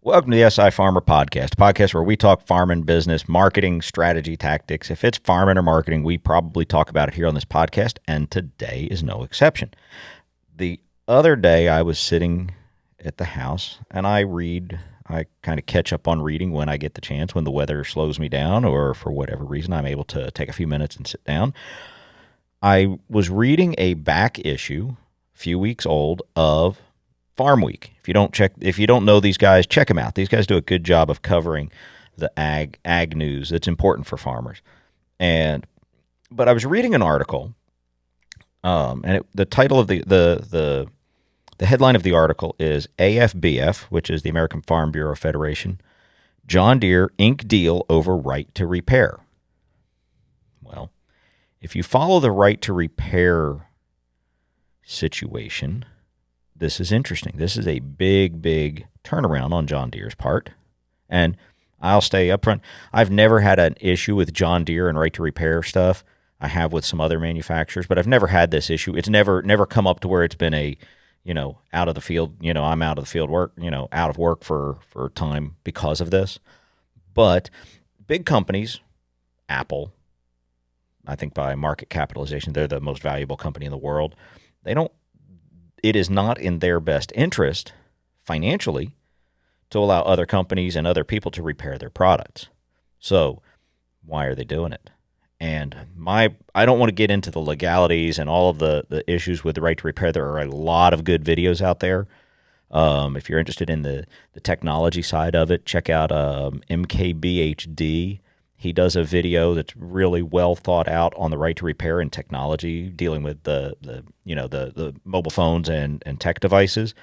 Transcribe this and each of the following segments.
Welcome to the SI Farmer Podcast, a podcast where we talk farming, business, marketing, strategy, tactics. If it's farming or marketing, we probably talk about it here on this podcast, and today is no exception. The other day, I was sitting at the house, and I kind of catch up on reading when I get the chance, when the weather slows me down, or for whatever reason, I'm able to take a few minutes and sit down. I was reading a back issue, a few weeks old, of Farm Week. If you don't know these guys, check them out. These guys do a good job of covering the ag news that's important for farmers. But I was reading an article, the title of the headline of the article is AFBF, which is the American Farm Bureau Federation. John Deere ink deal over right to repair. Well, if you follow the right to repair situation, this is interesting. This is a big, big turnaround on John Deere's part. And I'll stay up front. I've never had an issue with John Deere and right to repair stuff. I have with some other manufacturers, but I've never had this issue. It's never come up to where it's been out of the field, I'm out of the field work, out of work for time because of this. But big companies, Apple, I think by market capitalization, they're the most valuable company in the world. It is not in their best interest financially to allow other companies and other people to repair their products. So why are they doing it? And I don't want to get into the legalities and all of the issues with the right to repair. There are a lot of good videos out there. If you're interested in the technology side of it, check out MKBHD. He does a video that's really well thought out on the right to repair and technology, dealing with the mobile phones and tech devices.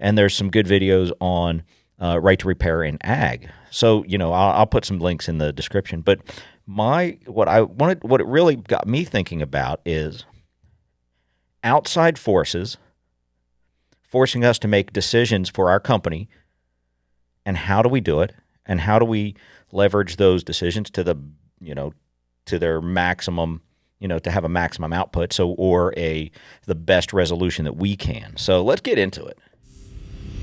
And there's some good videos on right to repair in ag. So I'll put some links in the description. But what it really got me thinking about is outside forces forcing us to make decisions for our company, and how do we do it, and how do we leverage those decisions to their maximum, to have a maximum output, or the best resolution that we can. So let's get into it.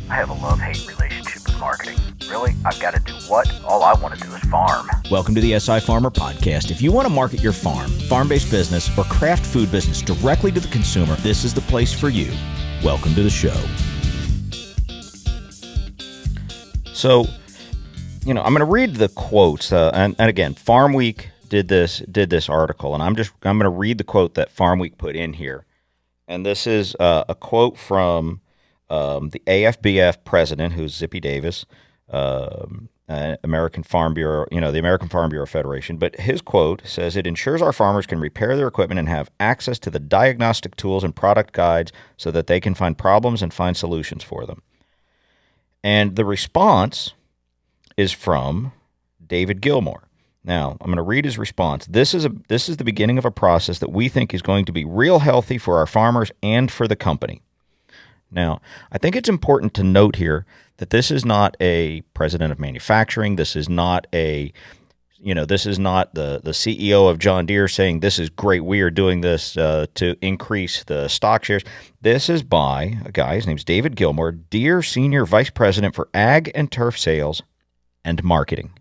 I have a love-hate relationship with marketing. Really? I've got to do what? All I want to do is farm. Welcome to the SI Farmer Podcast. If you want to market your farm-based business, or craft food business directly to the consumer, this is the place for you. Welcome to the show. So, I'm going to read the quotes, and again, Farm Week did this article, and I'm going to read the quote that Farm Week put in here, and this is a quote from the AFBF president, who's Zippy Davis, American Farm Bureau, the American Farm Bureau Federation. But his quote says, "It ensures our farmers can repair their equipment and have access to the diagnostic tools and product guides so that they can find problems and find solutions for them." And the response is from David Gilmore. Now, I'm going to read his response. This is the beginning of a process that we think is going to be real healthy for our farmers and for the company. Now, I think it's important to note here that this is not a president of manufacturing. This is not the CEO of John Deere saying this is great, we are doing this to increase the stock shares. This is by a guy, his name's David Gilmore, Deere Senior Vice President for Ag and Turf Sales and Marketing.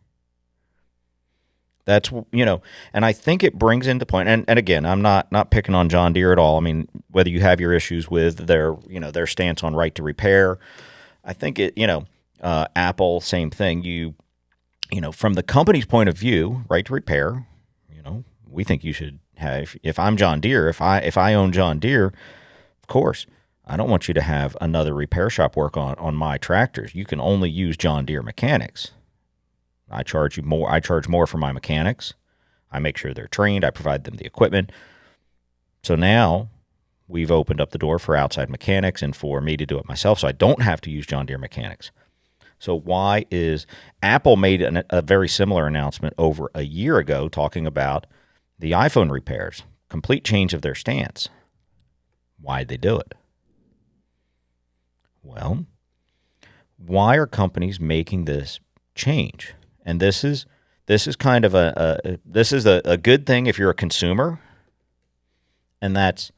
That's, and I think it brings into point, and again, I'm not picking on John Deere at all. I mean, whether you have your issues with their stance on right to repair, I think Apple, same thing. From the company's point of view, right to repair, we think you should have, if I'm John Deere, if I own John Deere, of course, I don't want you to have another repair shop work on my tractors. You can only use John Deere mechanics. I charge more for my mechanics. I make sure they're trained. I provide them the equipment. So now we've opened up the door for outside mechanics and for me to do it myself, so I don't have to use John Deere mechanics. So why is Apple made a very similar announcement over a year ago talking about the iPhone repairs, complete change of their stance. Why'd they do it? Well, why are companies making this change? And this is kind of a good thing if you're a consumer, and that's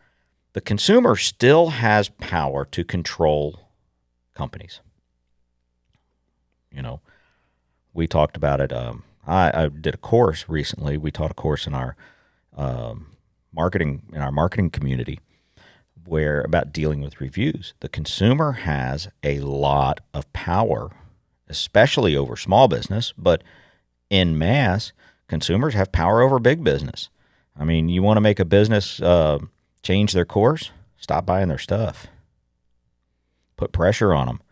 the consumer still has power to control companies. We talked about it. I did a course recently. We taught a course in our marketing community where about dealing with reviews. The consumer has a lot of power, especially over small business, but in mass, consumers have power over big business. I mean, you want to make a business change their course? Stop buying their stuff. Put pressure on them.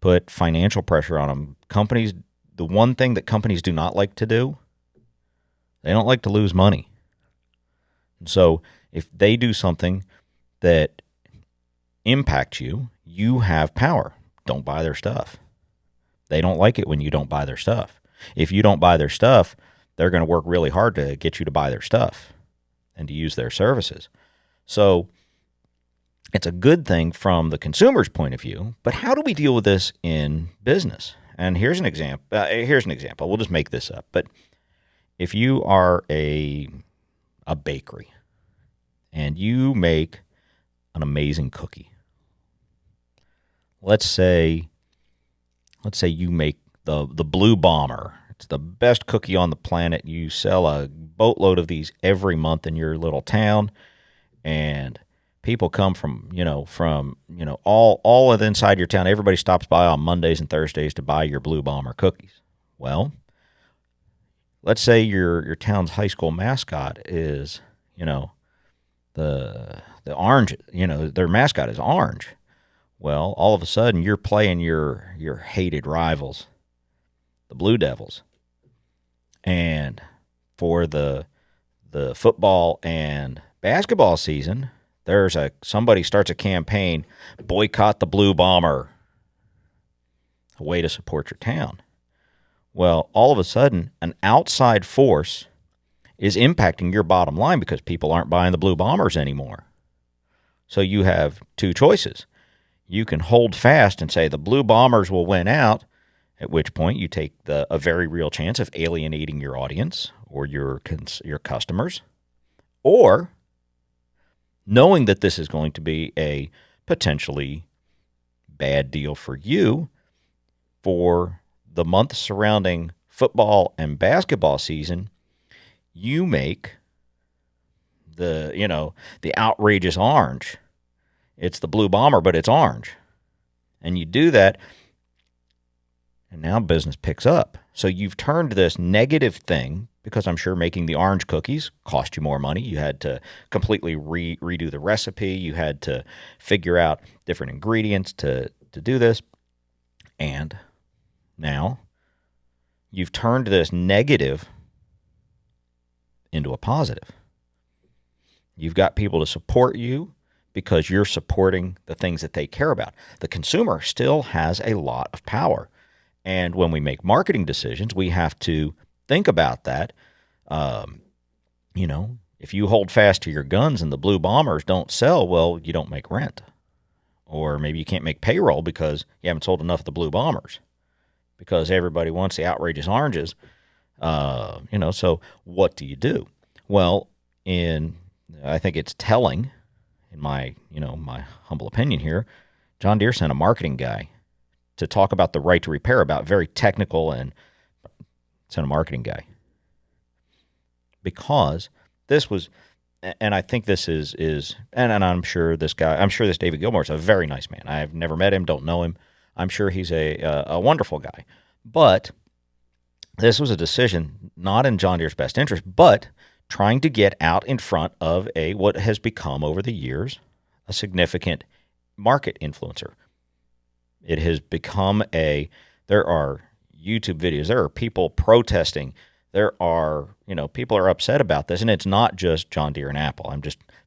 Put financial pressure on them. Companies, the one thing that companies do not like to do, they don't like to lose money. And so if they do something that impacts you, you have power. Don't buy their stuff. They don't like it when you don't buy their stuff. If you don't buy their stuff, they're going to work really hard to get you to buy their stuff and to use their services. So it's a good thing from the consumer's point of view, but how do we deal with this in business? And here's an example. We'll just make this up. But if you are a bakery and you make an amazing cookie, let's say you make the Blue Bomber. It's the best cookie on the planet. You sell a boatload of these every month in your little town, and people come from all of inside your town. Everybody stops by on Mondays and Thursdays to buy your Blue Bomber cookies. Well, let's say your town's high school mascot is, the orange, their mascot is orange. Well, all of a sudden you're playing your hated rivals, the Blue Devils. And for the football and basketball season, somebody starts a campaign, boycott the Blue Bomber, a way to support your town. Well, all of a sudden, an outside force is impacting your bottom line because people aren't buying the Blue Bombers anymore. So you have two choices. You can hold fast and say the Blue Bombers will win out, at which point you take a very real chance of alienating your audience or your customers, or knowing that this is going to be a potentially bad deal for you for the month surrounding football and basketball season, you make the outrageous orange. It's the Blue Bomber, but it's orange. And you do that, and now business picks up. So you've turned this negative thing, because I'm sure making the orange cookies cost you more money. You had to completely redo the recipe. You had to figure out different ingredients to do this. And now you've turned this negative into a positive. You've got people to support you because you're supporting the things that they care about. The consumer still has a lot of power. And when we make marketing decisions, we have to think about that. If you hold fast to your guns and the Blue Bombers don't sell, well, you don't make rent. Or maybe you can't make payroll because you haven't sold enough of the Blue Bombers because everybody wants the outrageous oranges. So what do you do? Well, I think it's telling, in my humble opinion here, John Deere sent a marketing guy to talk about the right to repair, about very technical, and sent a marketing guy. Because this was, and I think this is and I'm sure this David Gilmour is a very nice man. I've never met him, don't know him. I'm sure he's a wonderful guy. But this was a decision not in John Deere's best interest, but trying to get out in front of what has become over the years a significant market influencer. It has become there are YouTube videos, there are people protesting, there are, people are upset about this, and it's not just John Deere and Apple.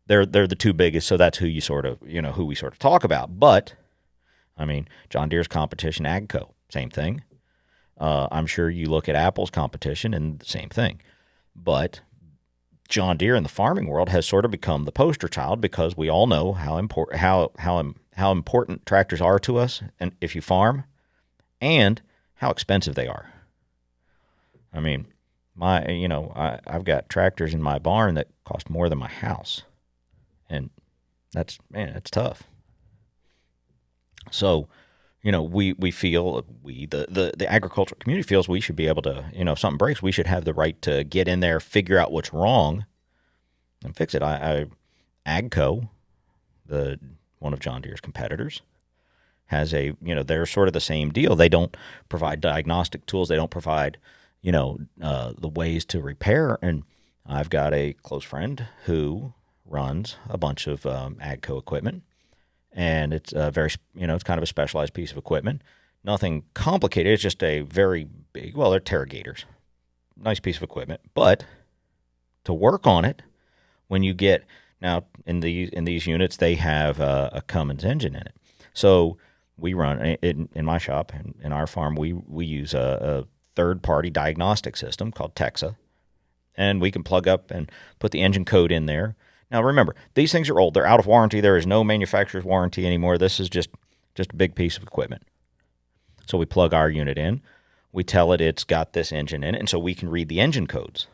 They're the two biggest, so that's who we sort of talk about. But, John Deere's competition, AGCO, same thing. I'm sure you look at Apple's competition and the same thing. But John Deere in the farming world has sort of become the poster child because we all know how important tractors are to us, and if you farm, and how expensive they are. I've got tractors in my barn that cost more than my house, and that's tough. So we feel the agricultural community feels we should be able to, if something breaks, we should have the right to get in there, figure out what's wrong, and fix it. Agco, one of John Deere's competitors, has they're sort of the same deal. They don't provide diagnostic tools. They don't provide, the ways to repair. And I've got a close friend who runs a bunch of Agco equipment, and it's it's kind of a specialized piece of equipment. Nothing complicated. It's just a very big, they're Terragators. Nice piece of equipment. But to work on it, when you get, now in these units, they have a Cummins engine in it. So we run, in my shop, in our farm, we use a third-party diagnostic system called Texa, and we can plug up and put the engine code in there. Now, remember, these things are old. They're out of warranty. There is no manufacturer's warranty anymore. This is just a big piece of equipment. So we plug our unit in. We tell it it's got this engine in it, and so we can read the engine codes.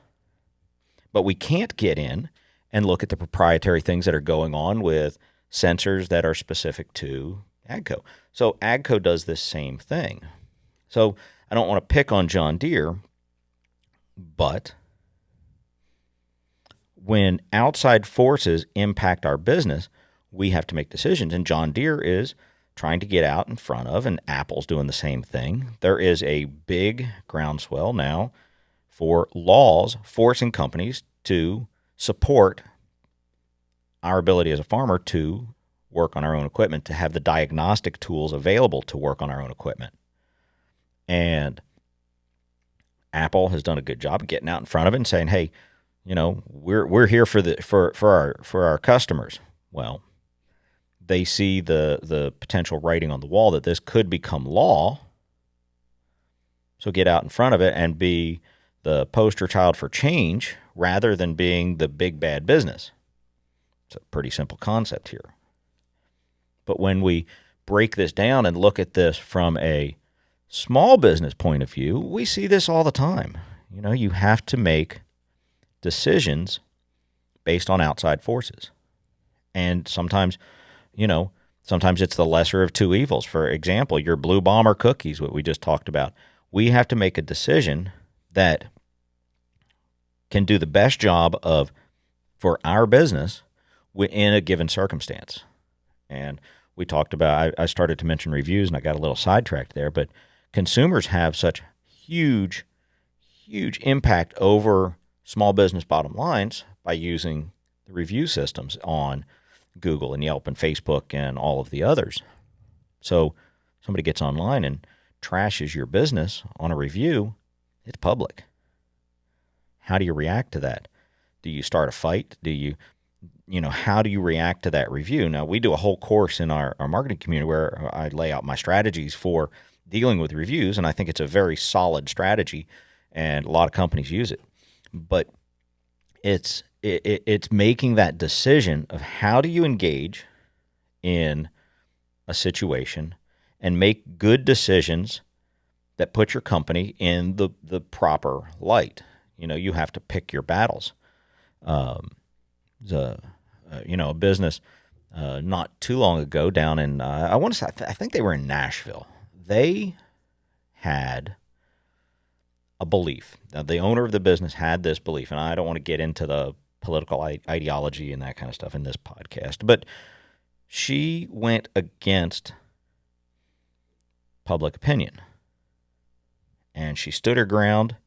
But we can't get in and look at the proprietary things that are going on with sensors that are specific to Agco. So Agco does this same thing. So I don't want to pick on John Deere, but when outside forces impact our business, we have to make decisions. And John Deere is trying to get out in front of, and Apple's doing the same thing. There is a big groundswell now for laws forcing companies to support our ability as a farmer to work on our own equipment, to have the diagnostic tools available to work on our own equipment. And Apple has done a good job of getting out in front of it and saying, hey, we're here for our customers. Well, they see the potential writing on the wall that this could become law. So get out in front of it and be the poster child for change rather than being the big bad business. It's a pretty simple concept here. But when we break this down and look at this from a small business point of view, we see this all the time. You have to make decisions based on outside forces. And sometimes it's the lesser of two evils. For example, your Blue Bomber cookies, what we just talked about. We have to make a decision that can do the best job for our business in a given circumstance. And we talked about, I started to mention reviews, and I got a little sidetracked there, but consumers have such huge impact over small business bottom lines by using the review systems on Google and Yelp and Facebook and all of the others. So somebody gets online and trashes your business on a review, it's public. How do you react to that? Do you start a fight? How do you react to that review? Now, we do a whole course in our marketing community where I lay out my strategies for dealing with reviews, and I think it's a very solid strategy, and a lot of companies use it. But it's making that decision of how do you engage in a situation and make good decisions that put your company in the proper light. You have to pick your battles. A business not too long ago down in, I want to say, I think they were in Nashville. They had a belief. Now, the owner of the business had this belief, and I don't want to get into the political ideology and that kind of stuff in this podcast, but she went against public opinion, and she stood her ground.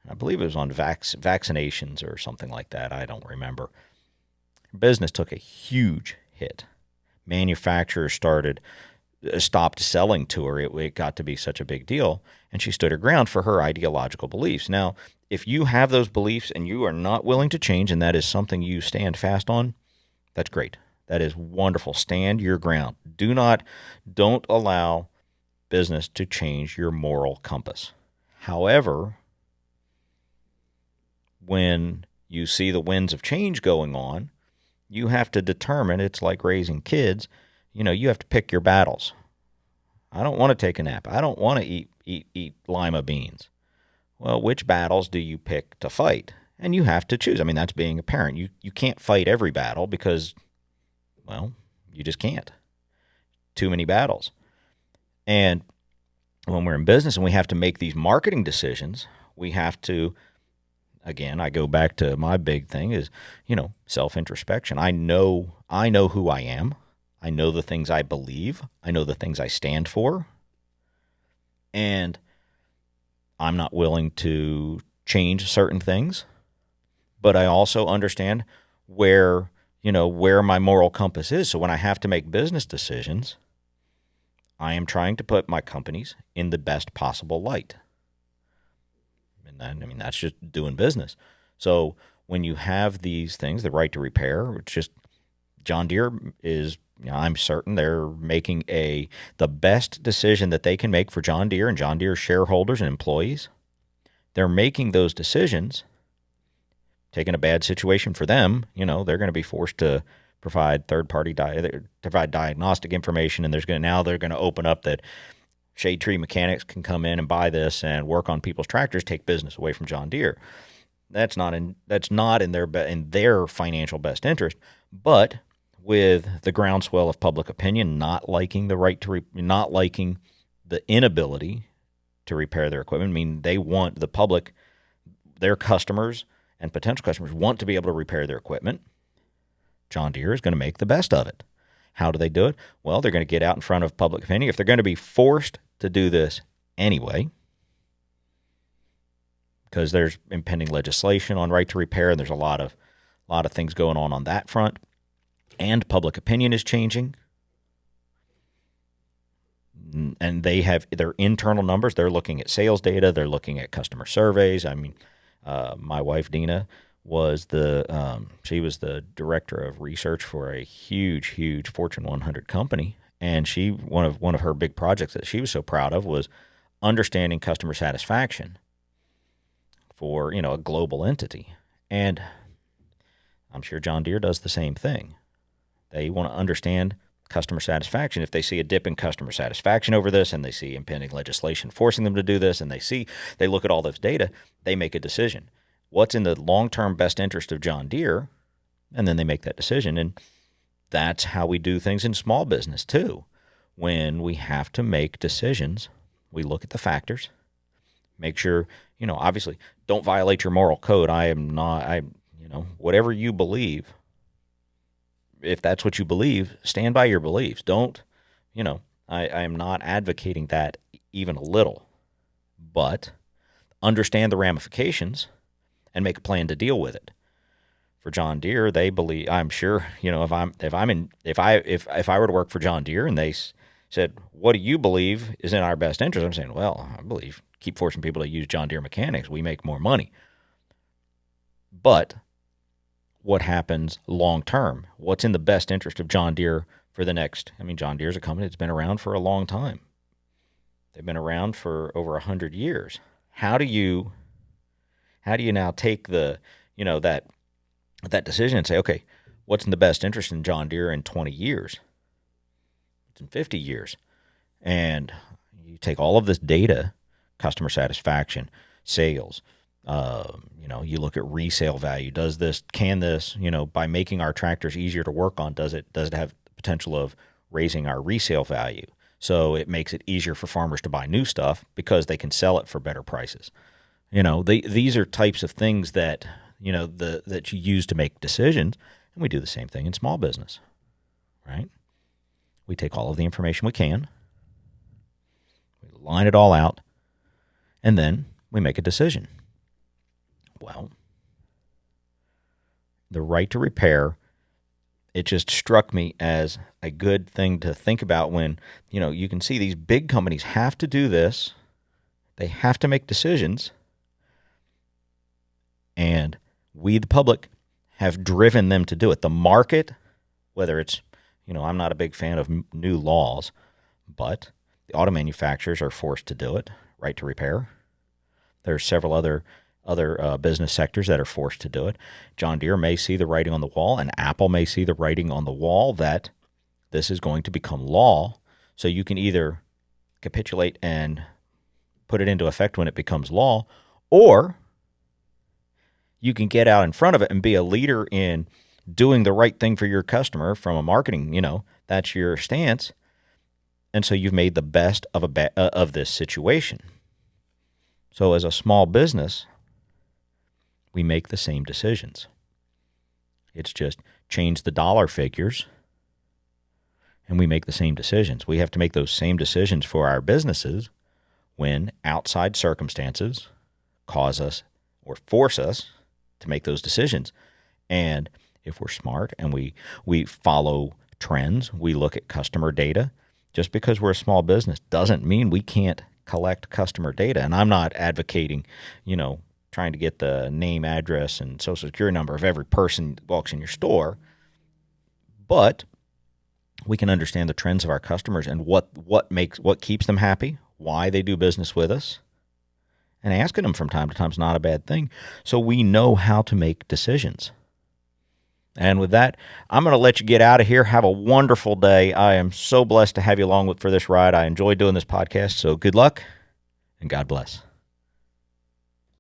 I believe it was on vaccinations or something like that. I don't remember. Her business took a huge hit. Manufacturers stopped selling to her. It got to be such a big deal, and she stood her ground for her ideological beliefs. Now, if you have those beliefs and you are not willing to change, and that is something you stand fast on, that's great. That is wonderful. Stand your ground. Don't allow business to change your moral compass. However, when you see the winds of change going on, you have to determine, it's like raising kids, you have to pick your battles. I don't want to take a nap. I don't want to eat lima beans. Well, which battles do you pick to fight? And you have to choose. I mean, that's being a parent. You can't fight every battle because, well, you just can't. Too many battles. And when we're in business and we have to make these marketing decisions, we have to, again, I go back to my big thing is, self-introspection. I know who I am. I know the things I believe. I know the things I stand for. And I'm not willing to change certain things, but I also understand where my moral compass is. So when I have to make business decisions, I am trying to put my companies in the best possible light. And that's just doing business. So when you have these things, the right to repair, it's just John Deere is, I'm certain they're making the best decision that they can make for John Deere and John Deere shareholders and employees. They're making those decisions, taking a bad situation for them. They're going to be forced to provide third-party provide diagnostic information, and they're going to open up that shade tree mechanics can come in and buy this and work on people's tractors, take business away from John Deere. That's not in their financial best interest. But with the groundswell of public opinion not liking not liking the inability to repair their equipment, I mean, they want the public, their customers and potential customers want to be able to repair their equipment. John Deere is going to make the best of it. How do they do it? Well, they're going to get out in front of public opinion. If they're going to be forced to do this anyway, because there's impending legislation on right to repair, and there's a lot of things going on that front, and public opinion is changing, and they have their internal numbers. They're looking at sales data. They're looking at customer surveys. I mean, my wife Dina was she was the director of research for a huge Fortune 100 company, and one of her big projects that she was so proud of was understanding customer satisfaction for a global entity. And I'm sure John Deere does the same thing. They want to understand customer satisfaction. If they see a dip in customer satisfaction over this, and they see impending legislation forcing them to do this, and they look at all this data, they make a decision. What's in the long-term best interest of John Deere? And then they make that decision. And that's how we do things in small business too. When we have to make decisions, we look at the factors, make sure, obviously don't violate your moral code. Whatever you believe, if that's what you believe, stand by your beliefs. Don't, I am not advocating that even a little, but understand the ramifications and make a plan to deal with it. For John Deere, they believe, I'm sure, if I were to work for John Deere and they said, what do you believe is in our best interest? I'm saying, well, I believe keep forcing people to use John Deere mechanics. We make more money. But what happens long term? What's in the best interest of John Deere for the next? I mean, John Deere's a company that's been around for a long time. They've been around for over 100 years. How do you now take that decision and say, okay, what's in the best interest in John Deere in 20 years? It's in 50 years. And you take all of this data, customer satisfaction, sales, you look at resale value. Can this, by making our tractors easier to work on, does it have the potential of raising our resale value? So it makes it easier for farmers to buy new stuff because they can sell it for better prices. These are types of things that, that you use to make decisions. And we do the same thing in small business, right? We take all of the information we can, we line it all out, and then we make a decision. Well, the right to repair, it just struck me as a good thing to think about when, you can see these big companies have to do this. They have to make decisions. And we, the public, have driven them to do it. The market, whether it's, I'm not a big fan of new laws, but the auto manufacturers are forced to do it, right to repair. There are several other business sectors that are forced to do it. John Deere may see the writing on the wall, and Apple may see the writing on the wall that this is going to become law. So you can either capitulate and put it into effect when it becomes law, or you can get out in front of it and be a leader in doing the right thing for your customer from a marketing, that's your stance. And so you've made the best of of this situation. So as a small business, we make the same decisions. It's just change the dollar figures and we make the same decisions. We have to make those same decisions for our businesses when outside circumstances cause us or force us to make those decisions. And if we're smart and we follow trends, we look at customer data, just because we're a small business doesn't mean we can't collect customer data. And I'm not advocating, trying to get the name, address, and social security number of every person that walks in your store. But we can understand the trends of our customers and what keeps them happy, why they do business with us. And asking them from time to time is not a bad thing. So we know how to make decisions. And with that, I'm going to let you get out of here. Have a wonderful day. I am so blessed to have you along for this ride. I enjoy doing this podcast. So good luck and God bless.